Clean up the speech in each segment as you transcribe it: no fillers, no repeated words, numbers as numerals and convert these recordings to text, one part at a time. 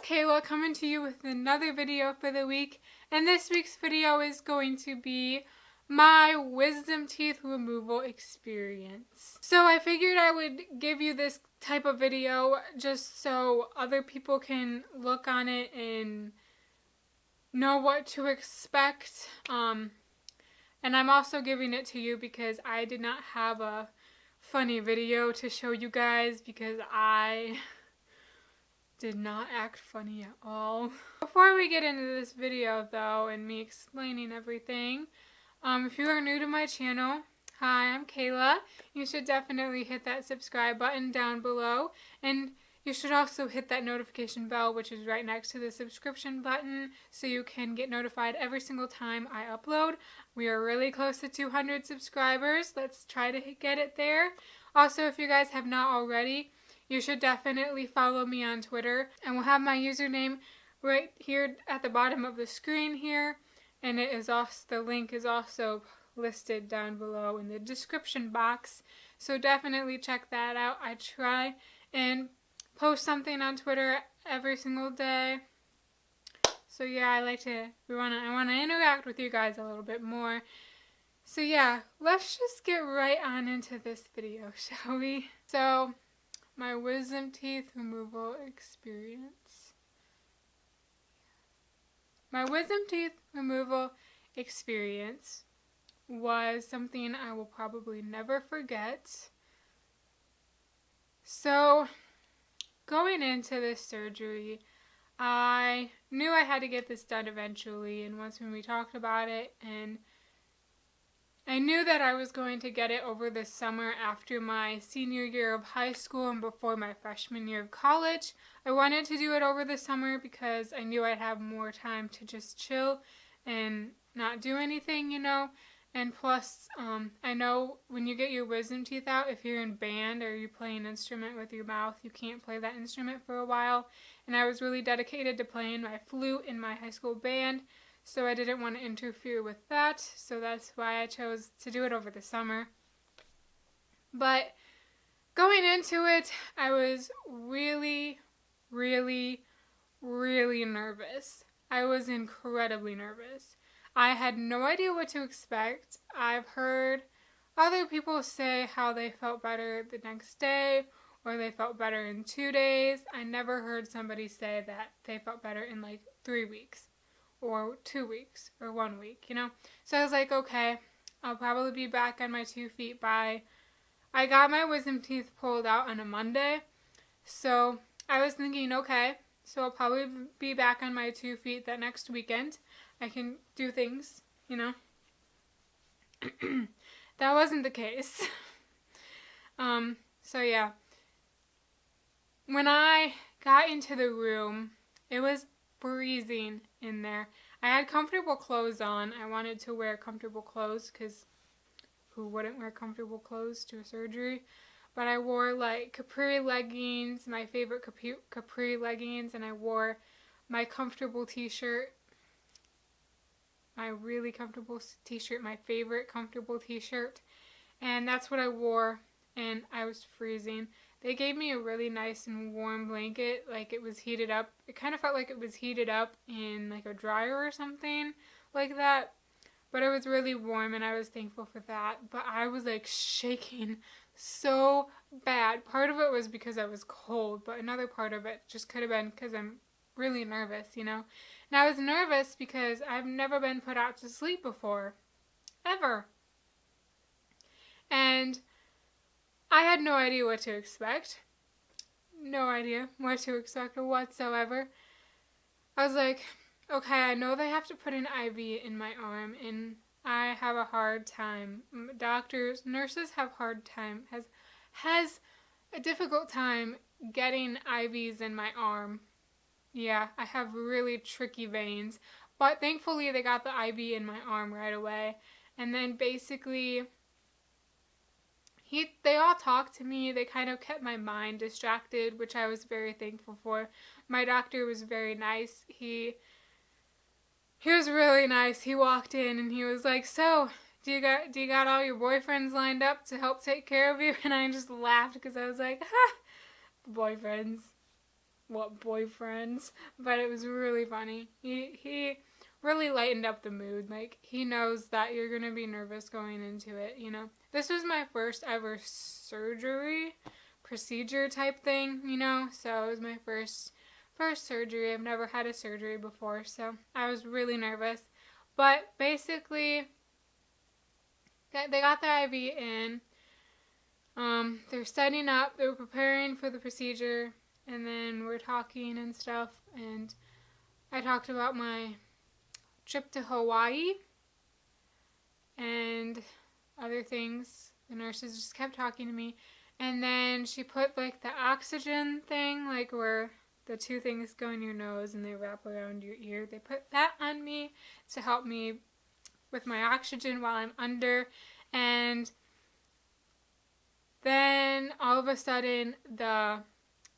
Kayla coming to you with another video for the week, and this week's video is going to be my wisdom teeth removal experience. So I figured I would give you this type of video just so other people can look on it and know what to expect. And I'm also giving it to you because I did not have a funny video to show you guys because I did not act funny at all. Before we get into this video though and me explaining everything, if you are new to my channel, hi, I'm Kayla. You should definitely hit that subscribe button down below, and you should also hit that notification bell, which is right next to the subscription button, so you can get notified every single time I upload. We are really close to 200 subscribers. Let's try to get it there. Also, if you guys have not already, you should definitely follow me on Twitter, and we'll have my username right here at the bottom of the screen here, and it is also, the link is also listed down below in the description box, so definitely check that out. I try and post something on Twitter every single day. So yeah, I want to interact with you guys a little bit more. So yeah, let's just get right on into this video, shall we? So, my wisdom teeth removal experience. My wisdom teeth removal experience was something I will probably never forget. So, going into this surgery, I knew I had to get this done eventually, and once when we talked about it, and I knew that I was going to get it over the summer after my senior year of high school and before my freshman year of college. I wanted to do it over the summer because I knew I'd have more time to just chill and not do anything, you know. And plus, I know when you get your wisdom teeth out, if you're in band or you play an instrument with your mouth, you can't play that instrument for a while. And I was really dedicated to playing my flute in my high school band, so I didn't want to interfere with that. So that's why I chose to do it over the summer. But going into it, I was really, really, really nervous. I was incredibly nervous. I had no idea what to expect. I've heard other people say how they felt better the next day or they felt better in 2 days. I never heard somebody say that they felt better in like 3 weeks or 2 weeks or 1 week, you know? So I was like, okay, I'll probably be back on my 2 feet by... I got my wisdom teeth pulled out on a Monday, so I was thinking, okay, so I'll probably be back on my 2 feet that next weekend. I can do things, you know. That wasn't the case. So yeah. When I got into the room, it was freezing in there. I had comfortable clothes on. I wanted to wear comfortable clothes because who wouldn't wear comfortable clothes to a surgery? But I wore like capri leggings, my favorite capri leggings, and I wore my comfortable t-shirt. My really comfortable t-shirt, my favorite comfortable t-shirt, and that's what I wore, and I was freezing. They gave me a really nice and warm blanket, like it was heated up. It kind of felt like it was heated up in like a dryer or something like that, but it was really warm and I was thankful for that. But I was like shaking so bad. Part of it was because I was cold, but another part of it just could have been because I'm really nervous, you know. And I was nervous because I've never been put out to sleep before. Ever. And I had no idea what to expect. No idea what to expect whatsoever. I was like, okay, I know they have to put an IV in my arm, and I have a hard time. Doctors, nurses have hard time, has a difficult time getting IVs in my arm. Yeah, I have really tricky veins, but thankfully they got the IV in my arm right away. And then basically, they all talked to me. They kind of kept my mind distracted, which I was very thankful for. My doctor was very nice. He was really nice. He walked in and he was like, "So, do you got all your boyfriends lined up to help take care of you?" And I just laughed because I was like, "Ha, boyfriends." boyfriends, but it was really funny. He really lightened up the mood. Like, he knows that you're gonna be nervous going into it, you know. This was my first ever surgery, procedure type thing, you know, so it was my first surgery. I've never had a surgery before, so I was really nervous. But basically, they got the IV in. They're setting up, they were preparing for the procedure, and then we're talking and stuff, and I talked about my trip to Hawaii and other things. The nurses just kept talking to me, and then she put like the oxygen thing, like where the two things go in your nose and they wrap around your ear. They put that on me to help me with my oxygen while I'm under, and then all of a sudden the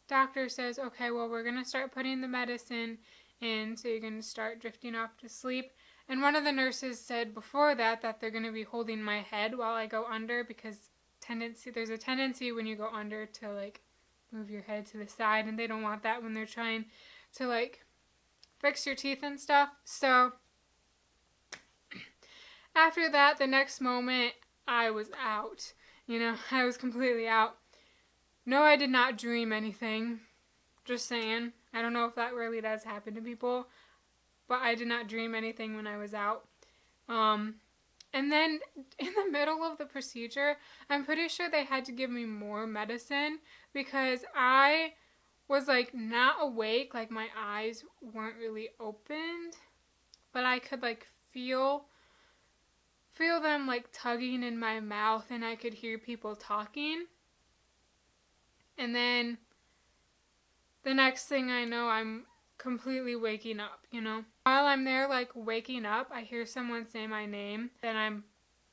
doctor says, okay, well, we're going to start putting the medicine in, so you're going to start drifting off to sleep. And one of the nurses said before that they're going to be holding my head while I go under, because there's a tendency when you go under to like move your head to the side, and they don't want that when they're trying to like fix your teeth and stuff. So after that, the next moment, I was out. You know, I was completely out. No, I did not dream anything. Just saying. I don't know if that really does happen to people, but I did not dream anything when I was out. And then in the middle of the procedure, I'm pretty sure they had to give me more medicine because I was like not awake, like my eyes weren't really opened, but I could like feel them like tugging in my mouth, and I could hear people talking. And then the next thing I know, I'm completely waking up, you know. While I'm there like waking up, I hear someone say my name, and I'm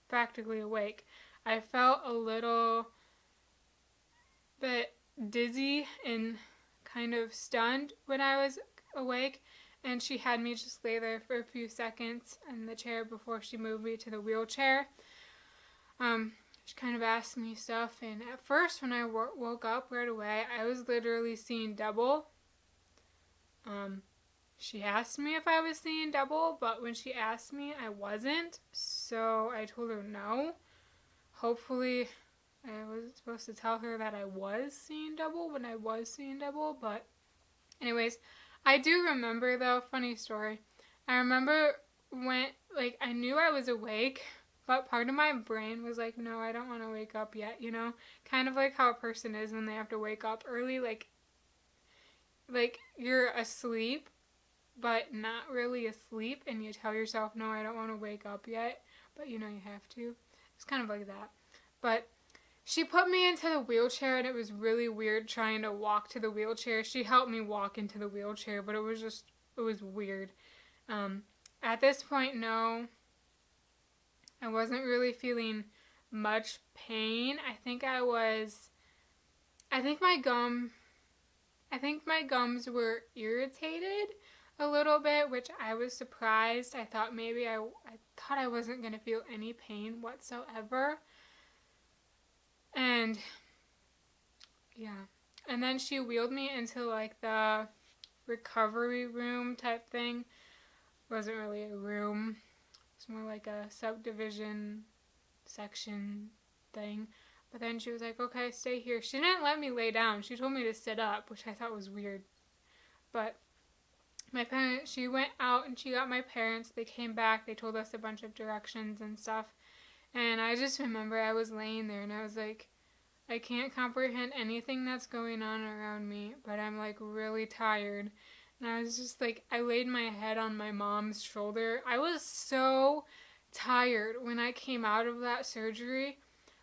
practically awake. I felt a little bit dizzy and kind of stunned when I was awake, and she had me just lay there for a few seconds in the chair before she moved me to the wheelchair. She kind of asked me stuff, and at first when I woke up right away, I was literally seeing double. She asked me if I was seeing double, but when she asked me, I wasn't, so I told her no. Hopefully, I was supposed to tell her that I was seeing double when I was seeing double, but anyways, I do remember though, funny story, I remember when, like, I knew I was awake, but part of my brain was like, no, I don't want to wake up yet, you know? Kind of like how a person is when they have to wake up early, like you're asleep, but not really asleep, and you tell yourself, no, I don't want to wake up yet, but you know you have to. It's kind of like that. But she put me into the wheelchair, and it was really weird trying to walk to the wheelchair. She helped me walk into the wheelchair, but it was weird. At this point, no, I wasn't really feeling much pain. I think my gums were irritated a little bit, which I was surprised. I thought maybe I thought I wasn't going to feel any pain whatsoever. And yeah. And then she wheeled me into like the recovery room type thing. It wasn't really a room. It's more like a subdivision section thing. But then she was like, okay, stay here. She didn't let me lay down. She told me to sit up, which I thought was weird. But she went out and she got my parents. They came back. They told us a bunch of directions and stuff. And I just remember I was laying there and I was like, I can't comprehend anything that's going on around me, but I'm like really tired. And I was just like, I laid my head on my mom's shoulder. I was so tired when I came out of that surgery.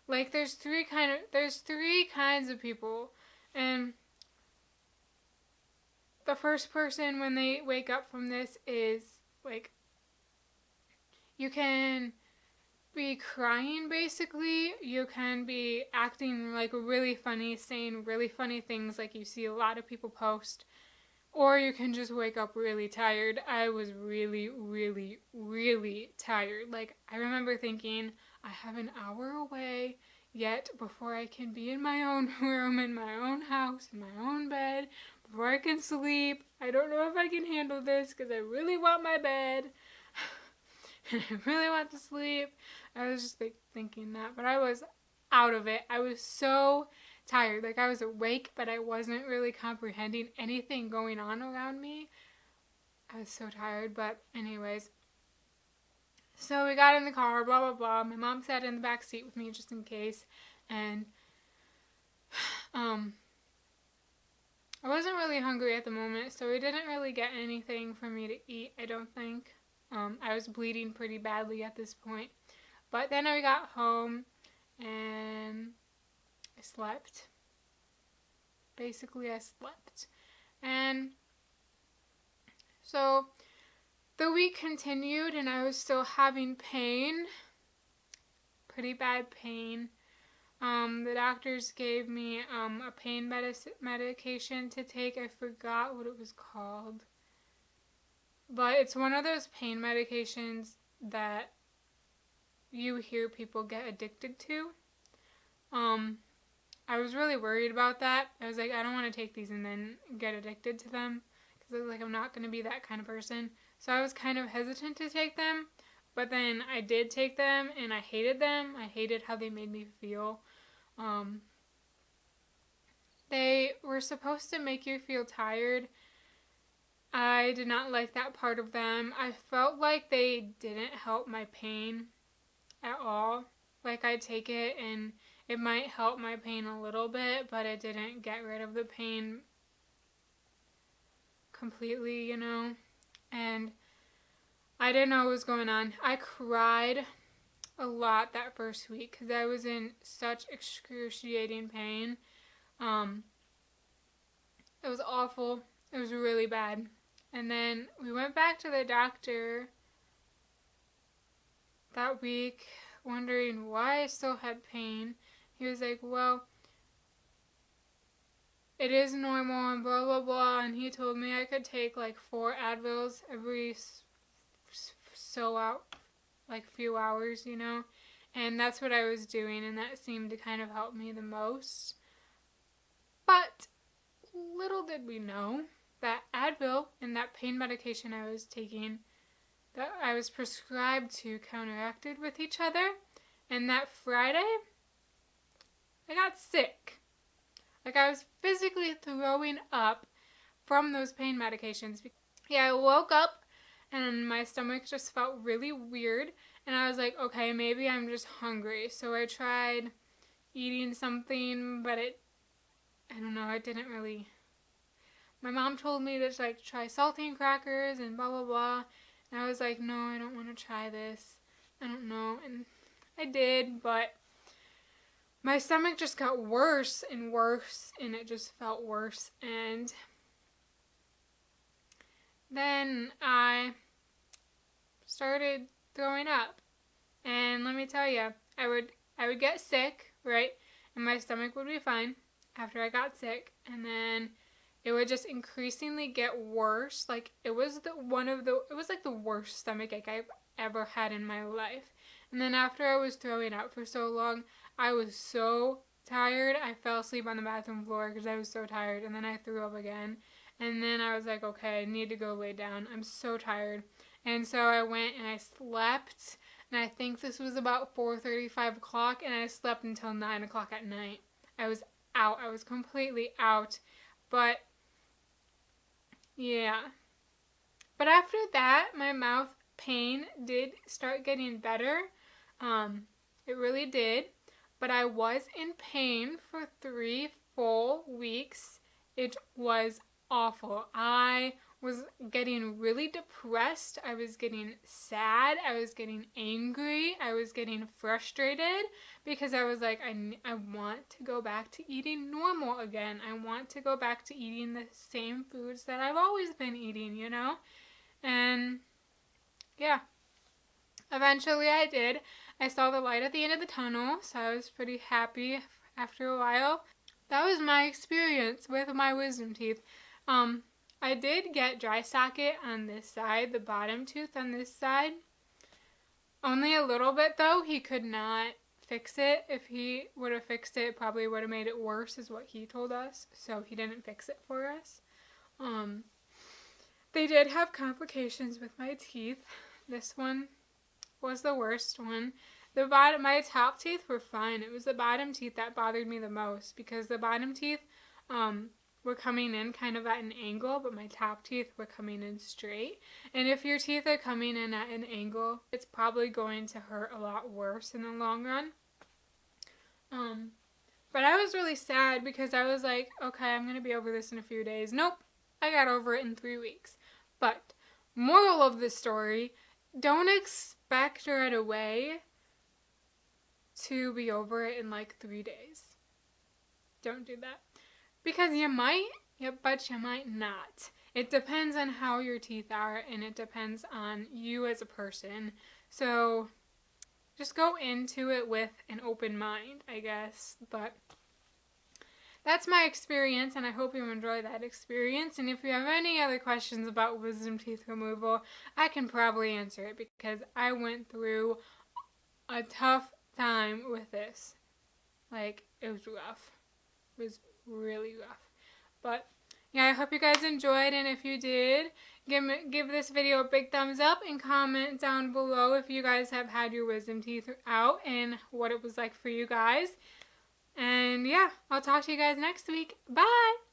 Like, there's three kinds of people. And the first person, when they wake up from this, is like, you can be crying basically, you can be acting like really funny, saying really funny things like you see a lot of people post, or you can just wake up really tired. I was really, really, really tired. Like, I remember thinking, I have an hour away yet before I can be in my own room, in my own house, in my own bed, before I can sleep. I don't know if I can handle this because I really want my bed. And I really want to sleep. I was just thinking that, but I was out of it. I was so tired. Like, I was awake, but I wasn't really comprehending anything going on around me. I was so tired, but anyways. So we got in the car, blah, blah, blah. My mom sat in the back seat with me just in case. And I wasn't really hungry at the moment, so we didn't really get anything for me to eat, I don't think. I was bleeding pretty badly at this point. But then I got home and I slept. Basically, I slept. And so the week continued and I was still having pain. Pretty bad pain. The doctors gave me a pain medication to take. I forgot what it was called. But it's one of those pain medications that you hear people get addicted to. I was really worried about that. I was like, I don't want to take these and then get addicted to them. Because I was like, I'm not going to be that kind of person. So I was kind of hesitant to take them. But then I did take them and I hated them. I hated how they made me feel. They were supposed to make you feel tired. I did not like that part of them. I felt like they didn't help my pain at all. Like, I'd take it and it might help my pain a little bit, but it didn't get rid of the pain completely, you know. And I didn't know what was going on. I cried a lot that first week because I was in such excruciating pain. It was awful. It was really bad. And then we went back to the doctor that week wondering why I still had pain. He was like, well, it is normal and blah, blah, blah. And he told me I could take like 4 Advils every few hours, you know. And that's what I was doing, and that seemed to kind of help me the most. But little did we know that Advil and that pain medication I was taking, that I was prescribed to, counteracted with each other. And that Friday, I got sick. Like, I was physically throwing up from those pain medications. Yeah, I woke up and my stomach just felt really weird. And I was like, okay, maybe I'm just hungry. So I tried eating something, but I don't know, it didn't really. My mom told me to like try saltine crackers and blah, blah, blah. And I was like, no, I don't want to try this. I don't know. And I did, but my stomach just got worse and worse, and it just felt worse. And then I started throwing up. And let me tell you, I would get sick, right? And my stomach would be fine after I got sick. And then it would just increasingly get worse. Like, it was like the worst stomachache I've ever had in my life. And then after I was throwing up for so long, I was so tired. I fell asleep on the bathroom floor because I was so tired. And then I threw up again. And then I was like, okay, I need to go lay down. I'm so tired. And so I went and I slept. And I think this was about 4:30, 5 o'clock. And I slept until 9 o'clock at night. I was out. I was completely out. But yeah. But after that, my mouth pain did start getting better. It really did. But I was in pain for 3 full weeks. It was awful. I was getting really depressed. I was getting sad. I was getting angry. I was getting frustrated because I was like, I want to go back to eating normal again. I want to go back to eating the same foods that I've always been eating, you know? And yeah, eventually I did. I saw the light at the end of the tunnel, so I was pretty happy after a while. That was my experience with my wisdom teeth. I did get dry socket on this side, the bottom tooth on this side. Only a little bit though. He could not fix it. If he would have fixed it, it probably would have made it worse is what he told us. So he didn't fix it for us. They did have complications with my teeth. This one was the worst one. My top teeth were fine. It was the bottom teeth that bothered me the most because the bottom teeth were coming in kind of at an angle, but my top teeth were coming in straight. And if your teeth are coming in at an angle, it's probably going to hurt a lot worse in the long run. But I was really sad because I was like, okay, I'm going to be over this in a few days. Nope, I got over it in 3 weeks. But moral of the story, don't expect right away to be over it in like 3 days. Don't do that. Because you might, but you might not. It depends on how your teeth are, and it depends on you as a person. So just go into it with an open mind, I guess. But that's my experience, and I hope you enjoy that experience. And if you have any other questions about wisdom teeth removal, I can probably answer it because I went through a tough time with this. Like, it was rough. It was really rough. But yeah, I hope you guys enjoyed, and if you did, give this video a big thumbs up and comment down below if you guys have had your wisdom teeth out and what it was like for you guys. And yeah, I'll talk to you guys next week. Bye!